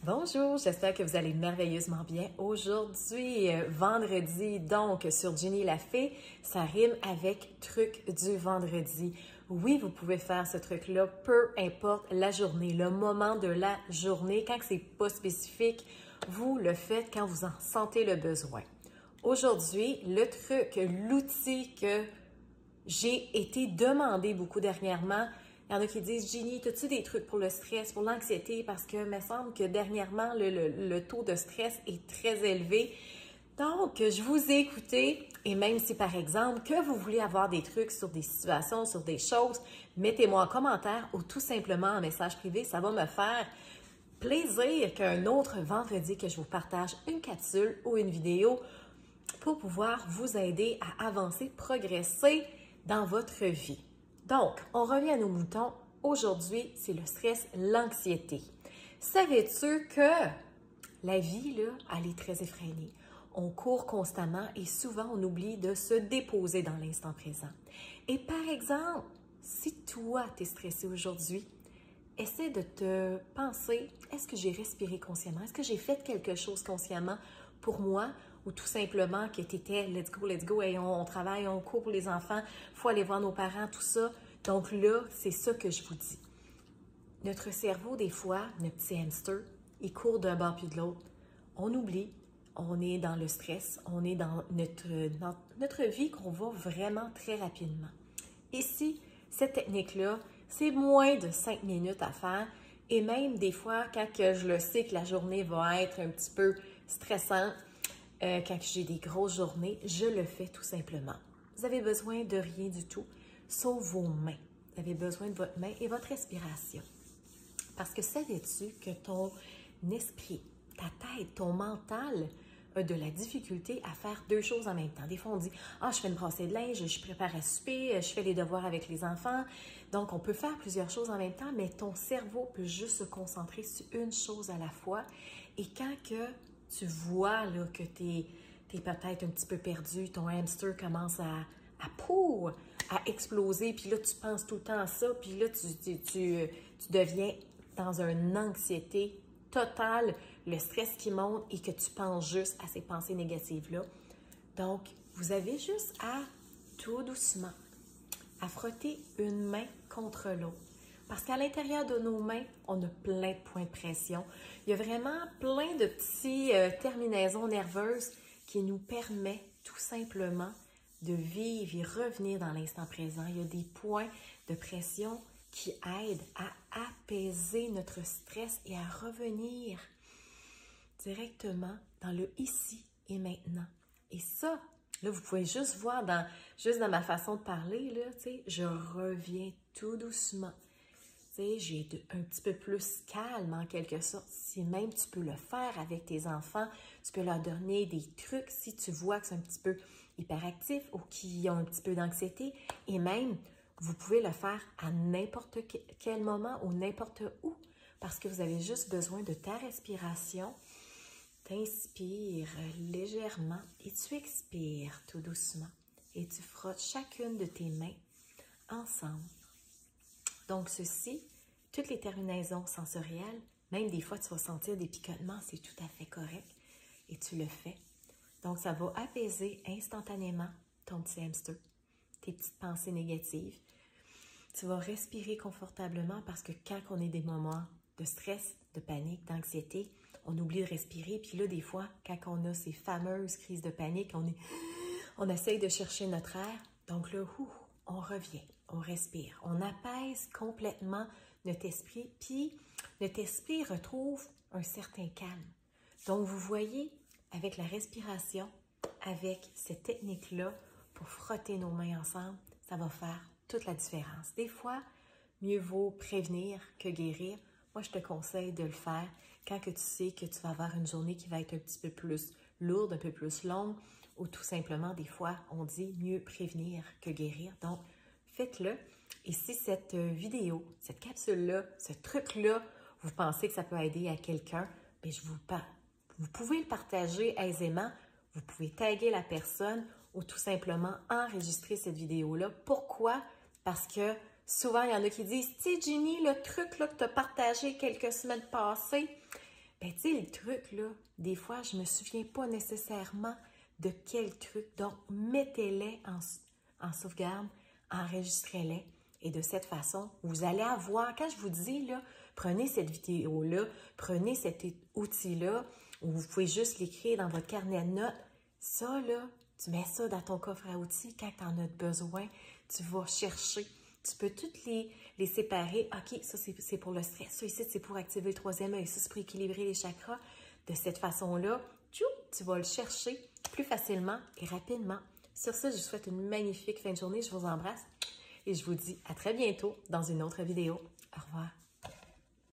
Bonjour, j'espère que vous allez merveilleusement bien. Aujourd'hui, vendredi, donc sur Ginny la Fée, ça rime avec truc du vendredi. Oui, vous pouvez faire ce truc-là, peu importe la journée, le moment de la journée, quand c'est pas spécifique, vous le faites quand vous en sentez le besoin. Aujourd'hui, le truc, l'outil que j'ai été demandé beaucoup dernièrement. Il y en a qui disent, Ginny, as-tu des trucs pour le stress, pour l'anxiété? Parce que il me semble que dernièrement, le taux de stress est très élevé. Donc, je vous ai écouté et même si, par exemple, que vous voulez avoir des trucs sur des situations, sur des choses, mettez-moi en commentaire ou tout simplement en message privé. Ça va me faire plaisir qu'un autre vendredi que je vous partage une capsule ou une vidéo pour pouvoir vous aider à avancer, progresser dans votre vie. Donc, on revient à nos moutons. Aujourd'hui, c'est le stress, l'anxiété. Savais-tu que la vie, là, elle est très effrénée? On court constamment et souvent, on oublie de se déposer dans l'instant présent. Et par exemple, si toi, tu es stressé aujourd'hui, essaie de te penser, est-ce que j'ai respiré consciemment? Est-ce que j'ai fait quelque chose consciemment pour moi? Ou tout simplement que tu étais let's go, et on travaille, on court pour les enfants, il faut aller voir nos parents, tout ça. Donc là, c'est ça que je vous dis. Notre cerveau, des fois, notre petit hamster, il court d'un bord puis de l'autre. On oublie, on est dans le stress, on est dans notre vie qu'on va vraiment très rapidement. Ici, cette technique-là, c'est moins de 5 minutes à faire. Et même des fois, quand je le sais que la journée va être un petit peu stressante, quand j'ai des grosses journées, je le fais tout simplement. Vous avez besoin de rien du tout, sauf vos mains. Vous avez besoin de votre main et votre respiration. Parce que savais-tu que ton esprit, ta tête, ton mental a de la difficulté à faire deux choses en même temps. Des fois, on dit « Ah, je fais une brassée de linge, je prépare à souper, je fais les devoirs avec les enfants. » Donc, on peut faire plusieurs choses en même temps, mais ton cerveau peut juste se concentrer sur une chose à la fois. Et quand tu vois là, que tu es peut-être un petit peu perdu, ton hamster commence à exploser, puis là, tu penses tout le temps à ça, puis là, tu deviens dans une anxiété totale, le stress qui monte et que tu penses juste à ces pensées négatives-là. Donc, vous avez juste à, tout doucement, à frotter une main contre l'autre. Parce qu'à l'intérieur de nos mains, on a plein de points de pression. Il y a vraiment plein de petites terminaisons nerveuses qui nous permettent tout simplement de vivre et revenir dans l'instant présent. Il y a des points de pression qui aident à apaiser notre stress et à revenir directement dans le ici et maintenant. Et ça, là, vous pouvez juste voir juste dans ma façon de parler, là, je reviens tout doucement. J'ai un petit peu plus calme en quelque sorte. Si même tu peux le faire avec tes enfants, tu peux leur donner des trucs si tu vois que c'est un petit peu hyperactif ou qu'ils ont un petit peu d'anxiété. Et même, vous pouvez le faire à n'importe quel moment ou n'importe où parce que vous avez juste besoin de ta respiration. Tu inspires légèrement et tu expires tout doucement. Et tu frottes chacune de tes mains ensemble. Donc, ceci, toutes les terminaisons sensorielles, même des fois, tu vas sentir des picotements, c'est tout à fait correct et tu le fais. Donc, ça va apaiser instantanément ton petit hamster, tes petites pensées négatives. Tu vas respirer confortablement parce que quand on est des moments de stress, de panique, d'anxiété, on oublie de respirer. Puis là, des fois, quand on a ces fameuses crises de panique, on essaye de chercher notre air. Donc là, on revient, on respire, on apaise complètement notre esprit, puis notre esprit retrouve un certain calme. Donc, vous voyez, avec la respiration, avec cette technique-là, pour frotter nos mains ensemble, ça va faire toute la différence. Des fois, mieux vaut prévenir que guérir. Moi, je te conseille de le faire quand que tu sais que tu vas avoir une journée qui va être un petit peu plus lourde, un peu plus longue, ou tout simplement, des fois, on dit mieux prévenir que guérir. Donc, faites-le. Et si cette vidéo, cette capsule-là, ce truc-là, vous pensez que ça peut aider à quelqu'un, bien, vous pouvez le partager aisément. Vous pouvez taguer la personne ou tout simplement enregistrer cette vidéo-là. Pourquoi? Parce que souvent, il y en a qui disent « Tu sais, Ginny, le truc là, que tu as partagé quelques semaines passées, Ben, tu sais, les trucs, là, des fois, je me souviens pas nécessairement de quel truc. Donc, mettez-les en sauvegarde, enregistrez-les. Et de cette façon, vous allez avoir, quand je vous dis, là, prenez cette vidéo-là, prenez cet outil-là, ou vous pouvez juste l'écrire dans votre carnet de notes. Ça, là, tu mets ça dans ton coffre à outils. Quand tu en as besoin, tu vas chercher. Tu peux toutes les séparer. OK, ça, c'est pour le stress. Ça, ici, c'est pour activer le troisième œil. Ça, c'est pour équilibrer les chakras. De cette façon-là, tu vas le chercher plus facilement et rapidement. Sur ça, je vous souhaite une magnifique fin de journée. Je vous embrasse et je vous dis à très bientôt dans une autre vidéo. Au revoir.